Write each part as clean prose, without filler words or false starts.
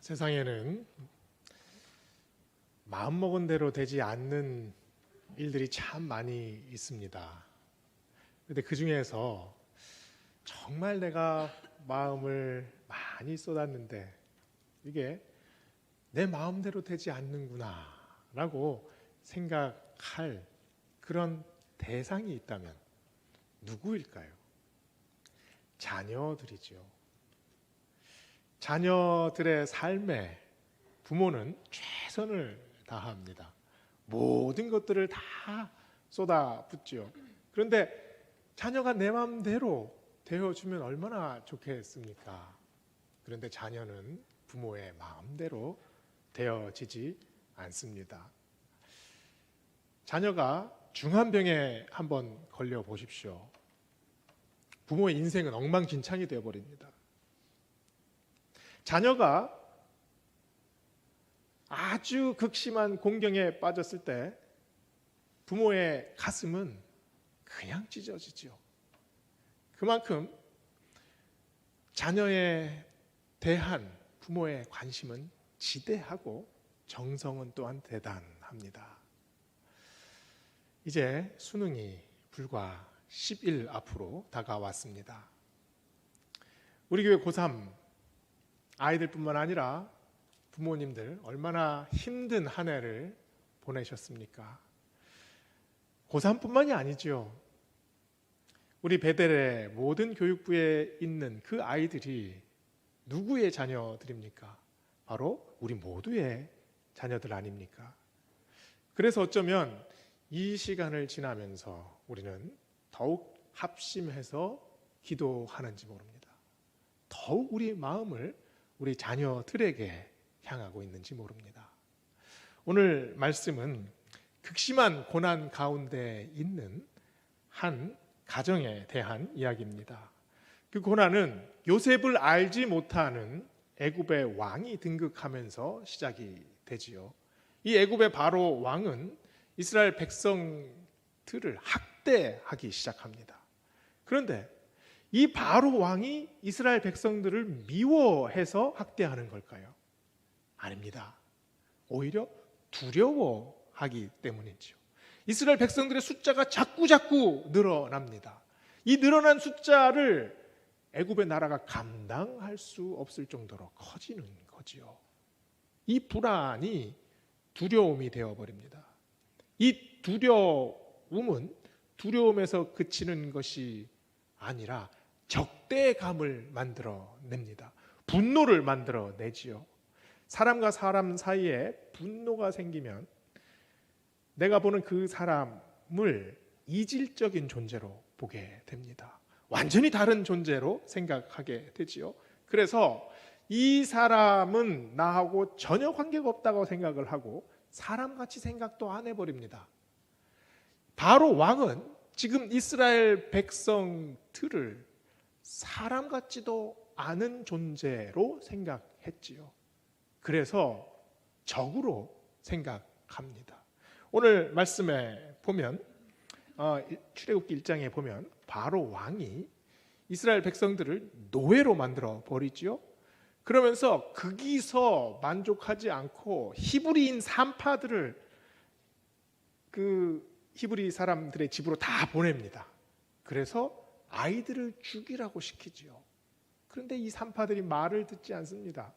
세상에는 마음먹은 대로 되지 않는 일들이 참 많이 있습니다. 근데 그 중에서 정말 내가 마음을 많이 쏟았는데 이게 내 마음대로 되지 않는구나 라고 생각할 그런 대상이 있다면 누구일까요? 자녀들이죠. 자녀들의 삶에 부모는 최선을 다합니다. 모든 것들을 다 쏟아붓죠. 그런데 자녀가 내 마음대로 되어주면 얼마나 좋겠습니까? 그런데 자녀는 부모의 마음대로 되어지지 않습니다. 자녀가 중한병에 한번 걸려 보십시오. 부모의 인생은 엉망진창이 되어버립니다. 자녀가 아주 극심한 공경에 빠졌을 때 부모의 가슴은 그냥 찢어지죠. 그만큼 자녀에 대한 부모의 관심은 지대하고 정성은 또한 대단합니다. 이제 수능이 불과 10일 앞으로 다가왔습니다. 우리 교회 고3 아이들뿐만 아니라 부모님들 얼마나 힘든 한 해를 보내셨습니까? 고3뿐만이 아니죠. 우리 베델의 모든 교육부에 있는 그 아이들이 누구의 자녀들입니까? 바로 우리 모두의 자녀들 아닙니까? 그래서 어쩌면 이 시간을 지나면서 우리는 더욱 합심해서 기도하는지 모릅니다. 더욱 우리 마음을 우리 자녀들에게 향하고 있는지 모릅니다. 오늘 말씀은 극심한 고난 가운데 있는 한 가정에 대한 이야기입니다. 그 고난은 요셉을 알지 못하는 애굽의 왕이 등극하면서 시작이 되지요. 이 애굽의 바로 왕은 이스라엘 백성들을 학대하기 시작합니다. 그런데 이 바로 왕이 이스라엘 백성들을 미워해서 학대하는 걸까요? 아닙니다. 오히려 두려워하기 때문이죠. 이스라엘 백성들의 숫자가 자꾸 늘어납니다. 이 늘어난 숫자를 애굽의 나라가 감당할 수 없을 정도로 커지는 거지요. 이 불안이 두려움이 되어버립니다. 이 두려움은 두려움에서 그치는 것이 아니라 적대감을 만들어냅니다. 분노를 만들어내지요. 사람과 사람 사이에 분노가 생기면 내가 보는 그 사람을 이질적인 존재로 보게 됩니다. 완전히 다른 존재로 생각하게 되지요. 그래서 이 사람은 나하고 전혀 관계가 없다고 생각을 하고 사람같이 생각도 안 해버립니다. 바로 왕은 지금 이스라엘 백성들을 사람 같지도 않은 존재로 생각했지요. 그래서 적으로 생각합니다. 오늘 말씀에 보면 출애굽기 1장에 보면 바로 왕이 이스라엘 백성들을 노예로 만들어 버리지요. 그러면서 거기서 만족하지 않고 히브리인 산파들을 그 히브리 사람들의 집으로 다 보냅니다. 그래서 아이들을 죽이라고 시키지요. 그런데 이 산파들이 말을 듣지 않습니다.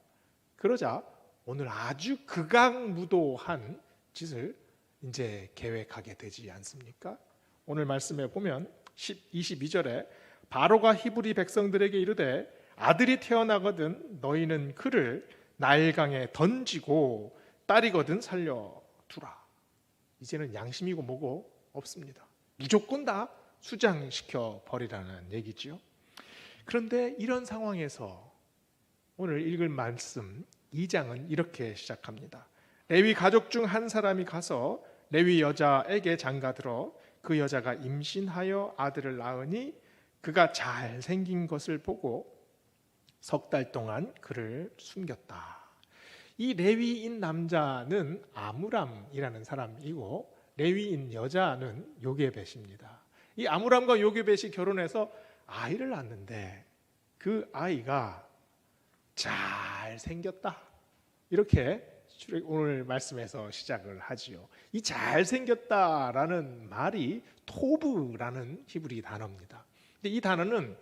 그러자 오늘 아주 극악무도한 짓을 이제 계획하게 되지 않습니까? 오늘 말씀에 보면 22절에 바로가 히브리 백성들에게 이르되 아들이 태어나거든 너희는 그를 나일강에 던지고 딸이거든 살려두라. 이제는 양심이고 뭐고 없습니다. 무조건 다 수장시켜 버리라는 얘기지요. 그런데 이런 상황에서 오늘 읽을 말씀 2장은 이렇게 시작합니다. 레위 가족 중 한 사람이 가서 레위 여자에게 장가들어 그 여자가 임신하여 아들을 낳으니 그가 잘생긴 것을 보고 석 달 동안 그를 숨겼다. 이 레위인 남자는 아므람이라는 사람이고 레위인 여자는 요게벳입니다. 이 아므람과 요게벳이 결혼해서 아이를 낳는데 그 아이가 잘생겼다. 이렇게 오늘 말씀에서 시작을 하지요. 이 잘생겼다라는 말이 토브라는 히브리 단어입니다. 근데 이 단어는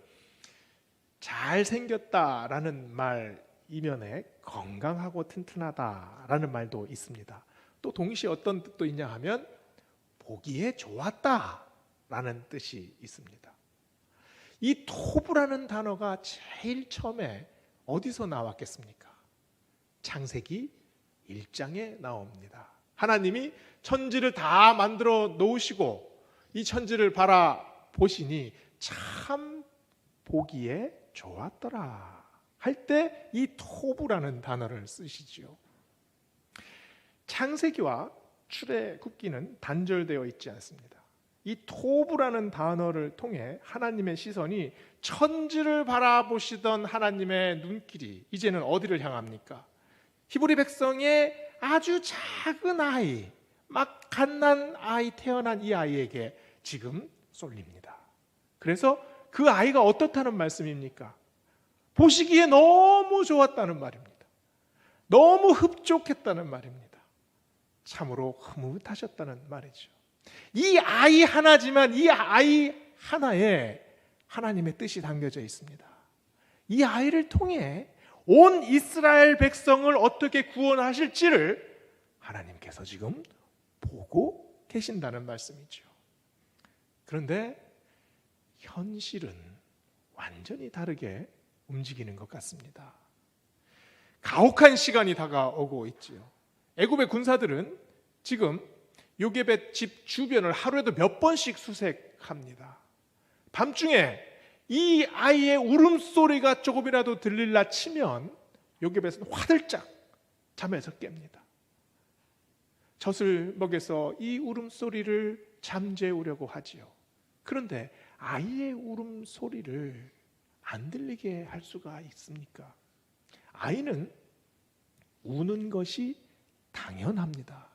잘생겼다라는 말 이면에 건강하고 튼튼하다라는 말도 있습니다. 또 동시에 어떤 뜻도 있냐 하면 보기에 좋았다라는 뜻이 있습니다. 이 토브라는 단어가 제일 처음에 어디서 나왔겠습니까? 창세기 1장에 나옵니다. 하나님이 천지를 다 만들어 놓으시고 이 천지를 바라보시니 참 보기에 좋았더라 할 때 이 토브라는 단어를 쓰시지요. 창세기와 출애굽기는 단절되어 있지 않습니다. 이 토브라는 단어를 통해 하나님의 시선이 천지를 바라보시던 하나님의 눈길이 이제는 어디를 향합니까? 히브리 백성의 아주 작은 아이, 막 갓난 아이, 태어난 이 아이에게 지금 쏠립니다. 그래서 그 아이가 어떻다는 말씀입니까? 보시기에 너무 좋았다는 말입니다. 너무 흡족했다는 말입니다. 참으로 흐뭇하셨다는 말이죠. 이 아이 하나지만 이 아이 하나에 하나님의 뜻이 담겨져 있습니다. 이 아이를 통해 온 이스라엘 백성을 어떻게 구원하실지를 하나님께서 지금 보고 계신다는 말씀이죠. 그런데 현실은 완전히 다르게 움직이는 것 같습니다. 가혹한 시간이 다가오고 있지요. 애굽의 군사들은 지금 요게벳 집 주변을 하루에도 몇 번씩 수색합니다. 밤중에 이 아이의 울음소리가 조금이라도 들릴라 치면 요게벳은 화들짝 잠에서 깹니다. 젖을 먹여서 이 울음소리를 잠재우려고 하지요. 그런데 아이의 울음소리를 안 들리게 할 수가 있습니까? 아이는 우는 것이 당연합니다.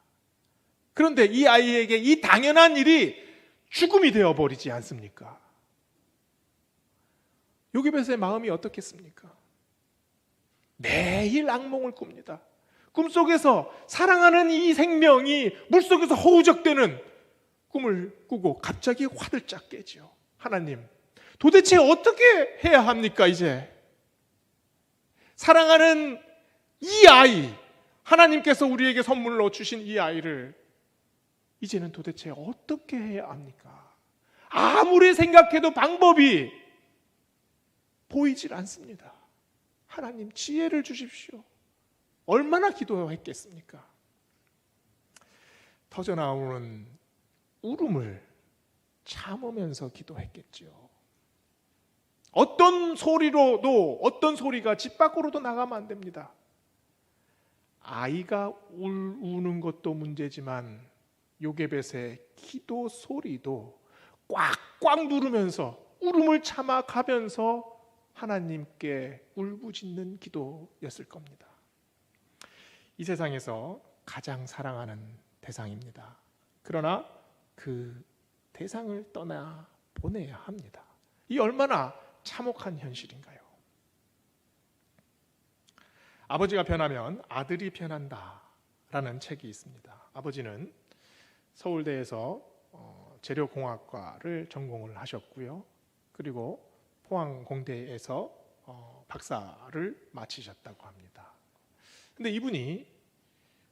그런데 이 아이에게 이 당연한 일이 죽음이 되어버리지 않습니까? 요게벳의 마음이 어떻겠습니까? 매일 악몽을 꿉니다. 꿈속에서 사랑하는 이 생명이 물속에서 허우적대는 꿈을 꾸고 갑자기 화들짝 깨죠. 하나님, 도대체 어떻게 해야 합니까 이제? 사랑하는 이 아이, 하나님께서 우리에게 선물로 주신 이 아이를 이제는 도대체 어떻게 해야 합니까? 아무리 생각해도 방법이 보이질 않습니다. 하나님 지혜를 주십시오. 얼마나 기도했겠습니까? 터져나오는 울음을 참으면서 기도했겠죠. 어떤 소리로도 어떤 소리가 집 밖으로도 나가면 안 됩니다. 아이가 우는 것도 문제지만 요게벳의 기도 소리도 꽉꽉 누르면서 울음을 참아가면서 하나님께 울부짖는 기도였을 겁니다. 이 세상에서 가장 사랑하는 대상입니다. 그러나 그 대상을 떠나 보내야 합니다. 이 얼마나 참혹한 현실인가요? 아버지가 변하면 아들이 변한다라는 책이 있습니다. 아버지는 서울대에서 재료공학과를 전공을 하셨고요. 그리고 포항공대에서 박사를 마치셨다고 합니다. 근데 이분이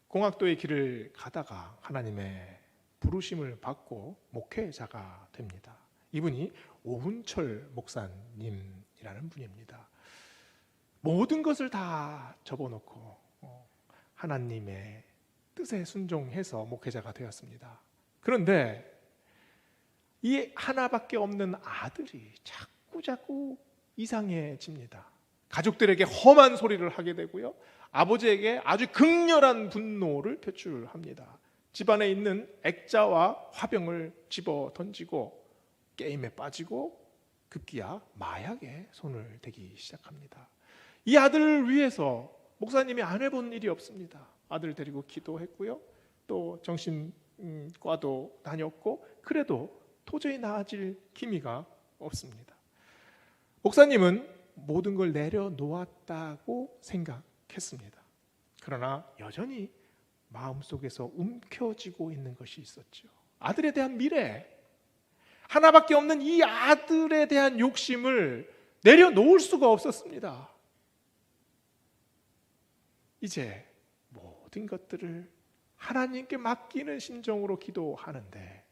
공학도의 길을 가다가 하나님의 부르심을 받고 목회자가 됩니다. 이분이 오훈철 목사님이라는 분입니다. 모든 것을 다 접어놓고 하나님의 뜻에 순종해서 목회자가 되었습니다. 그런데 이 하나밖에 없는 아들이 자꾸 이상해집니다. 가족들에게 험한 소리를 하게 되고요. 아버지에게 아주 극렬한 분노를 표출합니다. 집안에 있는 액자와 화병을 집어 던지고 게임에 빠지고 급기야 마약에 손을 대기 시작합니다. 이 아들을 위해서 목사님이 안 해본 일이 없습니다. 아들 데리고 기도했고요. 또 정신과도 다녔고 그래도 도저히 나아질 기미가 없습니다. 목사님은 모든 걸 내려놓았다고 생각했습니다. 그러나 여전히 마음속에서 움켜쥐고 있는 것이 있었죠. 아들에 대한 미래, 하나밖에 없는 이 아들에 대한 욕심을 내려놓을 수가 없었습니다. 이제 모든 것들을 하나님께 맡기는 심정으로 기도하는데,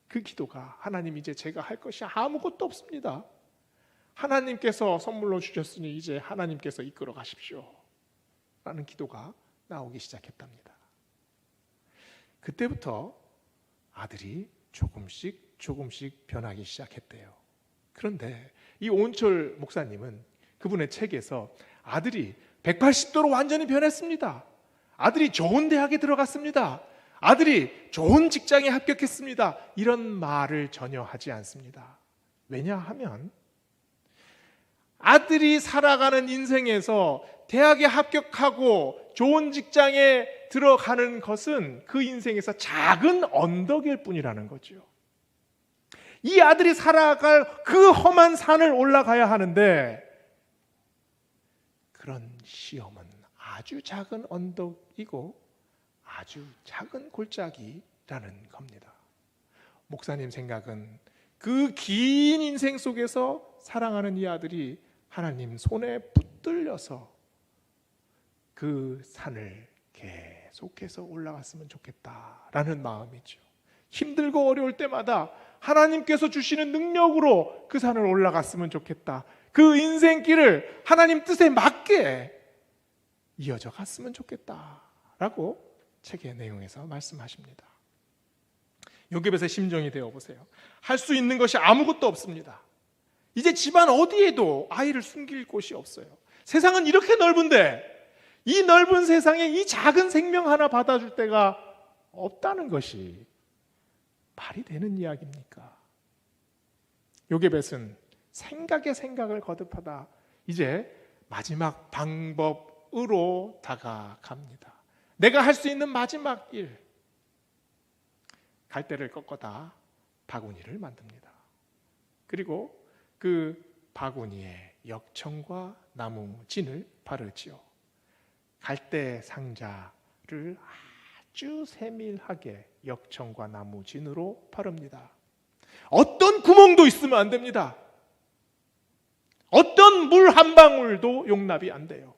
그 기도가 하나님, 이제 제가 할 것이 아무것도 없습니다. 하나님께서 선물로 주셨으니 이제 하나님께서 이끌어 가십시오 라는 기도가 나오기 시작했답니다. 그때부터 아들이 조금씩 변하기 시작했대요. 그런데 이 오은철 목사님은 그분의 책에서 아들이 180도로 완전히 변했습니다. 아들이 좋은 대학에 들어갔습니다. 아들이 좋은 직장에 합격했습니다. 이런 말을 전혀 하지 않습니다. 왜냐하면 아들이 살아가는 인생에서 대학에 합격하고 좋은 직장에 들어가는 것은 그 인생에서 작은 언덕일 뿐이라는 거죠. 이 아들이 살아갈 그 험한 산을 올라가야 하는데, 그런 시험은 아주 작은 언덕이고 아주 작은 골짜기라는 겁니다. 목사님 생각은 그 긴 인생 속에서 사랑하는 이 아들이 하나님 손에 붙들려서 그 산을 계속해서 올라갔으면 좋겠다라는 마음이죠. 힘들고 어려울 때마다 하나님께서 주시는 능력으로 그 산을 올라갔으면 좋겠다. 그 인생길을 하나님 뜻에 맞게 이어져 갔으면 좋겠다라고 책의 내용에서 말씀하십니다. 요셉의 심정이 되어보세요. 할 수 있는 것이 아무것도 없습니다. 이제 집안 어디에도 아이를 숨길 곳이 없어요. 세상은 이렇게 넓은데 이 넓은 세상에 이 작은 생명 하나 받아줄 데가 없다는 것이 말이 되는 이야기입니까? 요셉은 생각에 생각을 거듭하다 이제 마지막 방법으로 다가갑니다. 내가 할 수 있는 마지막 일, 갈대를 꺾어다 바구니를 만듭니다. 그리고 그 바구니에 역청과 나무 진을 바르지요. 갈대 상자를 아주 세밀하게 역청과 나무 진으로 바릅니다. 어떤 구멍도 있으면 안 됩니다. 어떤 물 한 방울도 용납이 안 돼요.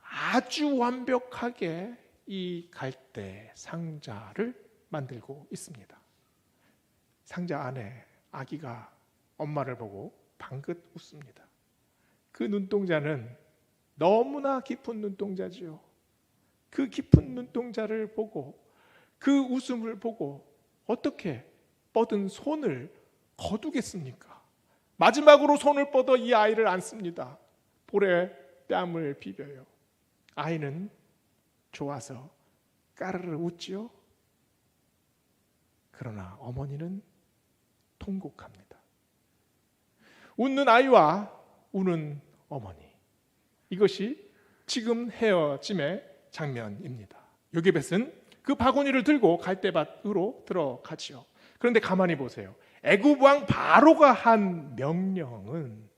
아주 완벽하게 이 갈대 상자를 만들고 있습니다. 상자 안에 아기가 엄마를 보고 방긋 웃습니다. 그 눈동자는 너무나 깊은 눈동자지요. 그 깊은 눈동자를 보고, 그 웃음을 보고 어떻게 뻗은 손을 거두겠습니까? 마지막으로 손을 뻗어 이 아이를 안습니다. 볼에 뺨을 비벼요. 아이는 좋아서 까르르 웃지요. 그러나 어머니는 통곡합니다. 웃는 아이와 우는 어머니, 이것이 지금 헤어짐의 장면입니다. 요셉은 그 바구니를 들고 갈대밭으로 들어가지요. 그런데 가만히 보세요. 애굽 왕 바로가 한 명령은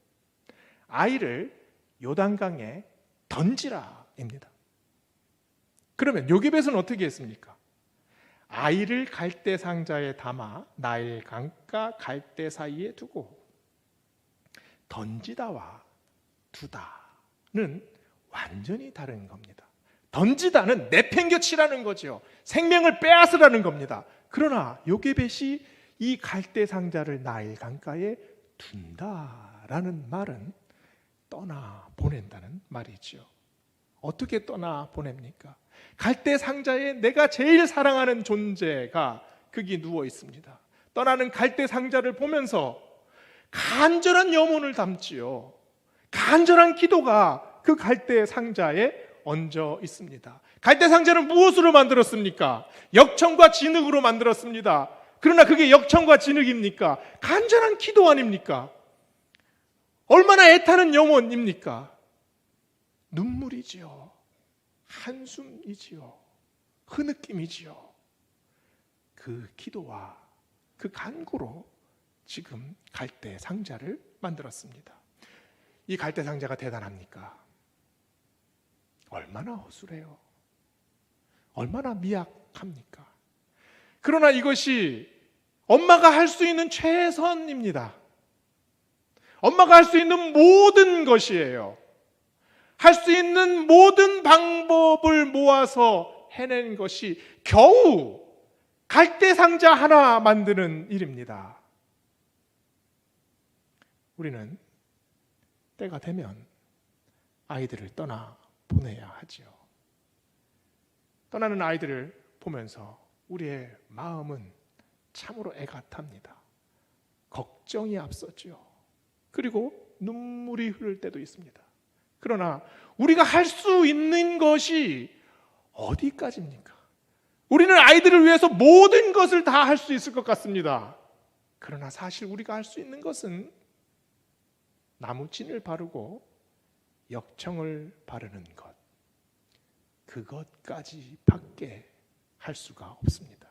아이를 요단강에 던지라입니다. 그러면 요셉은 어떻게 했습니까? 아이를 갈대 상자에 담아 나일 강가 갈대 사이에 두고 던지다와 두다는 완전히 다른 겁니다. 던지다는 내팽겨치라는 거죠. 생명을 빼앗으라는 겁니다. 그러나 요게벳이 이 갈대 상자를 나일 강가에 둔다라는 말은 떠나 보낸다는 말이죠. 어떻게 떠나 보냅니까? 갈대 상자에 내가 제일 사랑하는 존재가 거기 누워 있습니다. 떠나는 갈대 상자를 보면서 간절한 염원을 담지요. 간절한 기도가 그 갈대 상자에 얹어 있습니다. 갈대 상자는 무엇으로 만들었습니까? 역청과 진흙으로 만들었습니다. 그러나 그게 역청과 진흙입니까? 간절한 기도 아닙니까? 얼마나 애타는 염원입니까? 눈물이지요. 한숨이지요. 흐느낌이지요. 그 기도와 그 간구로 지금 갈대 상자를 만들었습니다. 이 갈대 상자가 대단합니까? 얼마나 허술해요. 얼마나 미약합니까? 그러나 이것이 엄마가 할 수 있는 최선입니다. 엄마가 할 수 있는 모든 것이에요. 할 수 있는 모든 방법을 모아서 해낸 것이 겨우 갈대 상자 하나 만드는 일입니다. 우리는 때가 되면 아이들을 떠나 보내야 하지요. 떠나는 아이들을 보면서 우리의 마음은 참으로 애가 탑니다. 걱정이 앞서죠. 그리고 눈물이 흐를 때도 있습니다. 그러나 우리가 할 수 있는 것이 어디까지입니까? 우리는 아이들을 위해서 모든 것을 다 할 수 있을 것 같습니다. 그러나 사실 우리가 할 수 있는 것은 나무진을 바르고 역청을 바르는 것, 그것까지 밖에 할 수가 없습니다.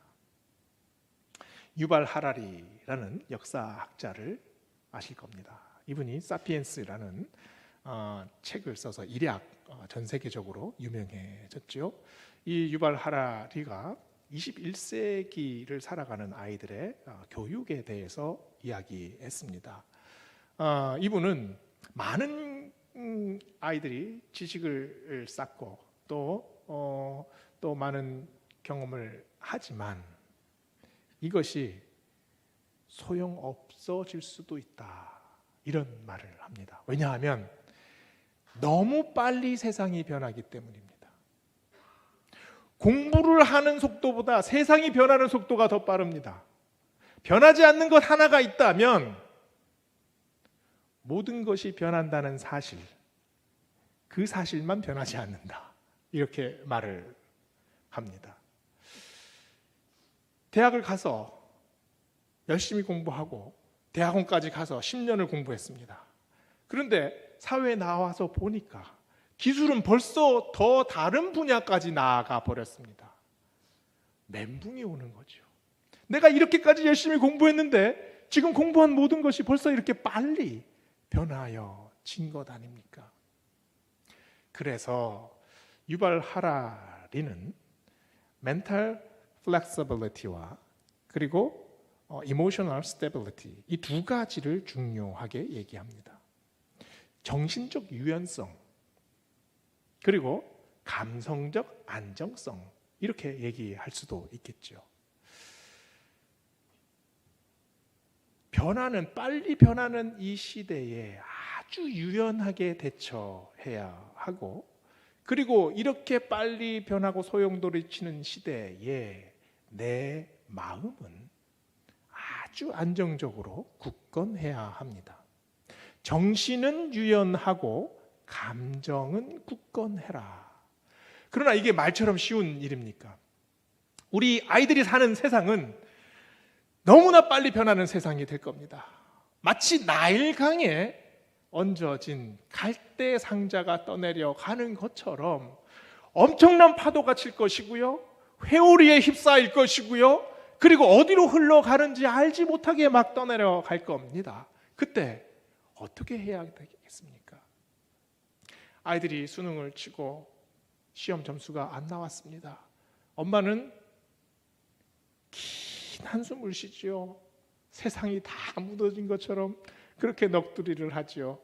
유발 하라리라는 역사학자를 아실 겁니다. 이분이 사피엔스라는 책을 써서 일약 전 세계적으로 유명해졌죠. 이 유발 하라리가 21세기를 살아가는 아이들의 교육에 대해서 이야기했습니다. 이분은 많은 아이들이 지식을 쌓고 또 많은 경험을 하지만 이것이 소용없어질 수도 있다, 이런 말을 합니다. 왜냐하면 너무 빨리 세상이 변하기 때문입니다. 공부를 하는 속도보다 세상이 변하는 속도가 더 빠릅니다. 변하지 않는 것 하나가 있다면 모든 것이 변한다는 사실, 그 사실만 변하지 않는다, 이렇게 말을 합니다. 대학을 가서 열심히 공부하고 대학원까지 가서 10년을 공부했습니다. 그런데 사회에 나와서 보니까 기술은 벌써 더 다른 분야까지 나아가 버렸습니다. 멘붕이 오는 거죠. 내가 이렇게까지 열심히 공부했는데 지금 공부한 모든 것이 벌써 이렇게 빨리 변하여진 것 아닙니까? 그래서 유발 하라리는 mental flexibility와 그리고 emotional stability, 이 두 가지를 중요하게 얘기합니다. 정신적 유연성 그리고 감성적 안정성, 이렇게 얘기할 수도 있겠죠. 빨리 변하는 이 시대에 아주 유연하게 대처해야 하고, 그리고 이렇게 빨리 변하고 소용돌이치는 시대에 내 마음은 아주 안정적으로 굳건해야 합니다. 정신은 유연하고 감정은 굳건해라. 그러나 이게 말처럼 쉬운 일입니까? 우리 아이들이 사는 세상은 너무나 빨리 변하는 세상이 될 겁니다. 마치 나일강에 얹어진 갈대 상자가 떠내려 가는 것처럼 엄청난 파도가 칠 것이고요, 회오리에 휩싸일 것이고요, 그리고 어디로 흘러가는지 알지 못하게 막 떠내려 갈 겁니다. 그때 어떻게 해야 되겠습니까? 아이들이 수능을 치고 시험 점수가 안 나왔습니다. 엄마는 긴 한숨을 쉬지요. 세상이 다 무너진 것처럼 그렇게 넋두리를 하지요.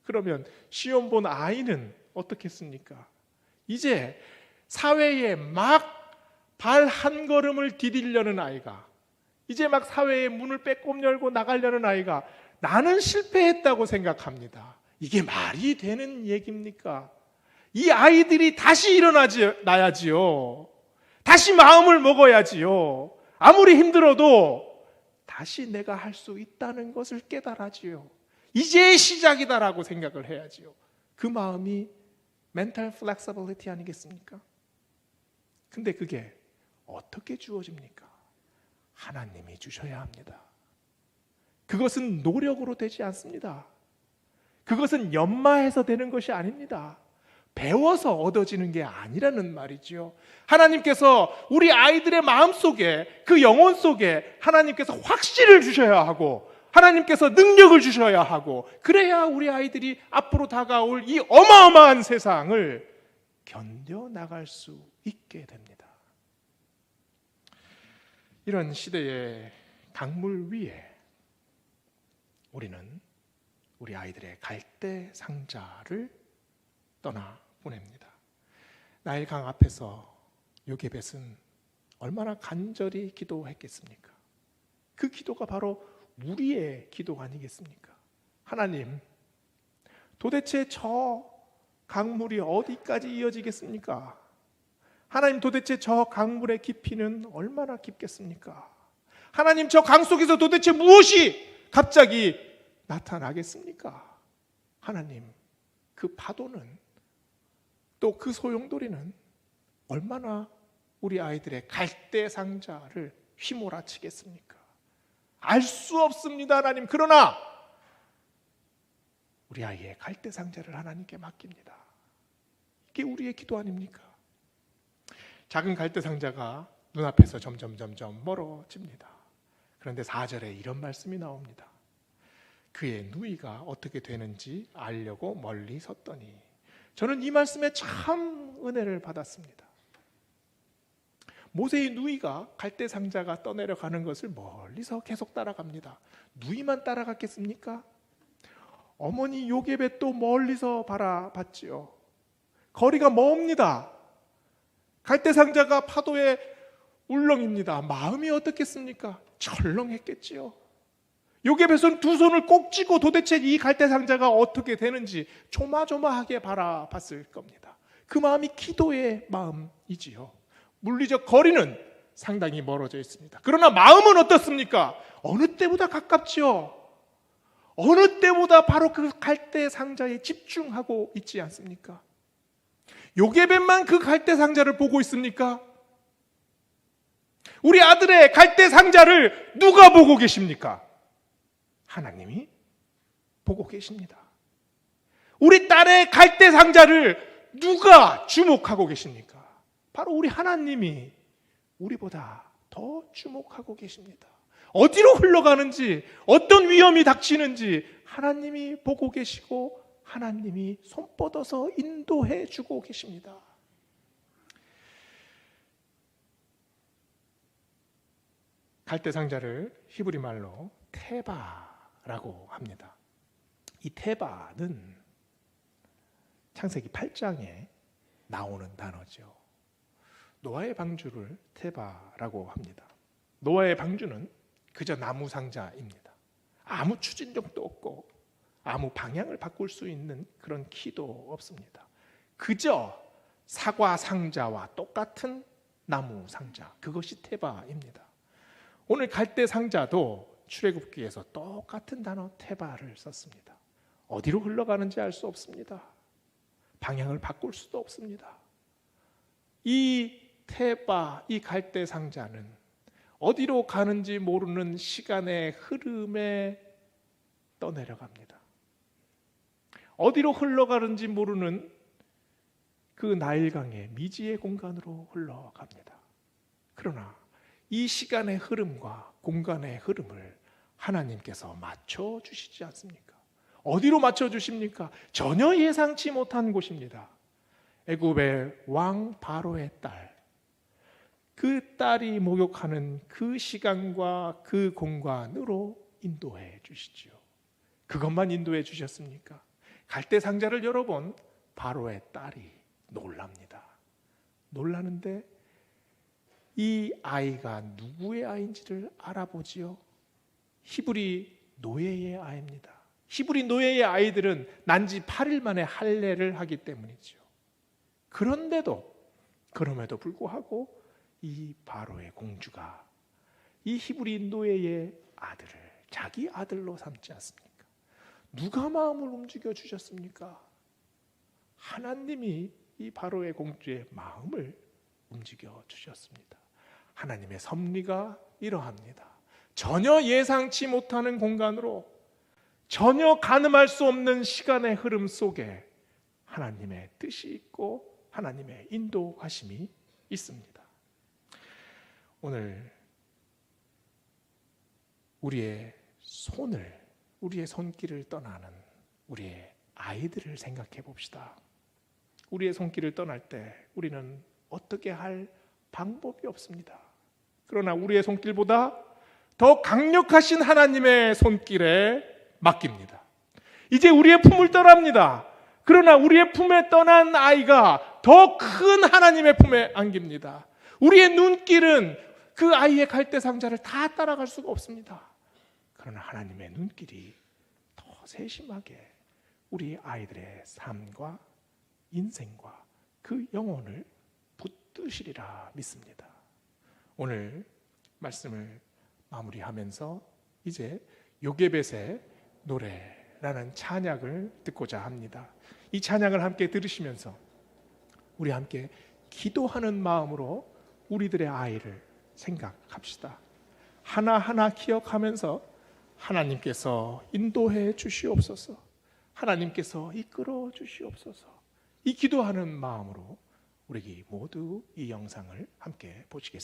그러면 시험 본 아이는 어떻겠습니까? 이제 사회에 막 발 한 걸음을 디디려는 아이가, 이제 막 사회의 문을 빼꼼 열고 나가려는 아이가 나는 실패했다고 생각합니다. 이게 말이 되는 얘기입니까? 이 아이들이 다시 일어나야지요. 다시 마음을 먹어야지요. 아무리 힘들어도 다시 내가 할 수 있다는 것을 깨달아지요. 이제 시작이다라고 생각을 해야지요. 그 마음이 mental flexibility 아니겠습니까? 근데 그게 어떻게 주어집니까? 하나님이 주셔야 합니다. 그것은 노력으로 되지 않습니다. 그것은 연마해서 되는 것이 아닙니다. 배워서 얻어지는 게 아니라는 말이죠. 하나님께서 우리 아이들의 마음속에, 그 영혼 속에 하나님께서 확신을 주셔야 하고, 하나님께서 능력을 주셔야 하고, 그래야 우리 아이들이 앞으로 다가올 이 어마어마한 세상을 견뎌나갈 수 있게 됩니다. 이런 시대의 강물 위에 우리는 우리 아이들의 갈대 상자를 떠나 보냅니다. 나일강 앞에서 요게벳은 얼마나 간절히 기도했겠습니까? 그 기도가 바로 우리의 기도가 아니겠습니까? 하나님, 도대체 저 강물이 어디까지 이어지겠습니까? 하나님, 도대체 저 강물의 깊이는 얼마나 깊겠습니까? 하나님, 저 강 속에서 도대체 무엇이 갑자기 나타나겠습니까? 하나님, 그 파도는, 또 그 소용돌이는 얼마나 우리 아이들의 갈대 상자를 휘몰아치겠습니까? 알 수 없습니다, 하나님. 그러나 우리 아이의 갈대 상자를 하나님께 맡깁니다. 이게 우리의 기도 아닙니까? 작은 갈대 상자가 눈앞에서 점점 멀어집니다. 그런데 4절에 이런 말씀이 나옵니다. 그의 누이가 어떻게 되는지 알려고 멀리 섰더니. 저는 이 말씀에 참 은혜를 받았습니다. 모세의 누이가 갈대 상자가 떠내려가는 것을 멀리서 계속 따라갑니다. 누이만 따라갔겠습니까? 어머니 요게벳도 멀리서 바라봤지요. 거리가 멉니다. 갈대 상자가 파도에 울렁입니다. 마음이 어떻겠습니까? 철렁했겠지요. 요게벳은 두 손을 꼭 쥐고 도대체 이 갈대 상자가 어떻게 되는지 조마조마하게 바라봤을 겁니다. 그 마음이 기도의 마음이지요. 물리적 거리는 상당히 멀어져 있습니다. 그러나 마음은 어떻습니까? 어느 때보다 가깝지요. 어느 때보다 바로 그 갈대 상자에 집중하고 있지 않습니까? 요게벳만 그 갈대 상자를 보고 있습니까? 우리 아들의 갈대 상자를 누가 보고 계십니까? 하나님이 보고 계십니다. 우리 딸의 갈대 상자를 누가 주목하고 계십니까? 바로 우리 하나님이 우리보다 더 주목하고 계십니다. 어디로 흘러가는지, 어떤 위험이 닥치는지 하나님이 보고 계시고 하나님이 손뻗어서 인도해 주고 계십니다. 갈대 상자를 히브리 말로 테바라고 합니다. 이 테바는 창세기 8장에 나오는 단어죠. 노아의 방주를 테바라고 합니다. 노아의 방주는 그저 나무 상자입니다. 아무 추진력도 없고 아무 방향을 바꿀 수 있는 그런 키도 없습니다. 그저 사과 상자와 똑같은 나무 상자, 그것이 테바입니다. 오늘 갈대 상자도 출애굽기에서 똑같은 단어 테바를 썼습니다. 어디로 흘러가는지 알 수 없습니다. 방향을 바꿀 수도 없습니다. 이 테바, 이 갈대 상자는 어디로 가는지 모르는 시간의 흐름에 떠내려갑니다. 어디로 흘러가는지 모르는 그 나일강의 미지의 공간으로 흘러갑니다. 그러나 이 시간의 흐름과 공간의 흐름을 하나님께서 맞춰주시지 않습니까? 어디로 맞춰주십니까? 전혀 예상치 못한 곳입니다. 애굽의 왕 바로의 딸, 그 딸이 목욕하는 그 시간과 그 공간으로 인도해 주시지요. 그것만 인도해 주셨습니까? 갈대 상자를 열어본 바로의 딸이 놀랍니다. 놀라는데 이 아이가 누구의 아이인지를 알아보지요. 히브리 노예의 아이입니다. 히브리 노예의 아이들은 난지 8일 만에 할례를 하기 때문이죠. 그럼에도 불구하고 이 바로의 공주가 이 히브리 노예의 아들을 자기 아들로 삼지 않습니까? 누가 마음을 움직여 주셨습니까? 하나님이 이 바로의 공주의 마음을 움직여 주셨습니다. 하나님의 섭리가 이러합니다. 전혀 예상치 못하는 공간으로, 전혀 가늠할 수 없는 시간의 흐름 속에 하나님의 뜻이 있고 하나님의 인도하심이 있습니다. 오늘 우리의 손길을 떠나는 우리의 아이들을 생각해 봅시다. 우리의 손길을 떠날 때 우리는 어떻게 할 방법이 없습니다. 그러나 우리의 손길보다 더 강력하신 하나님의 손길에 맡깁니다. 이제 우리의 품을 떠납니다. 그러나 우리의 품에 떠난 아이가 더 큰 하나님의 품에 안깁니다. 우리의 눈길은 그 아이의 갈대 상자를 다 따라갈 수가 없습니다. 그러나 하나님의 눈길이 더 세심하게 우리 아이들의 삶과 인생과 그 영혼을 붙드시리라 믿습니다. 오늘 말씀을 마무리하면서 이제 요게벳의 노래라는 찬양을 듣고자 합니다. 이 찬양을 함께 들으시면서 우리 함께 기도하는 마음으로 우리들의 아이를 생각합시다. 하나하나 기억하면서 하나님께서 인도해 주시옵소서, 하나님께서 이끌어 주시옵소서, 이 기도하는 마음으로 우리 모두 이 영상을 함께 보시겠습니다.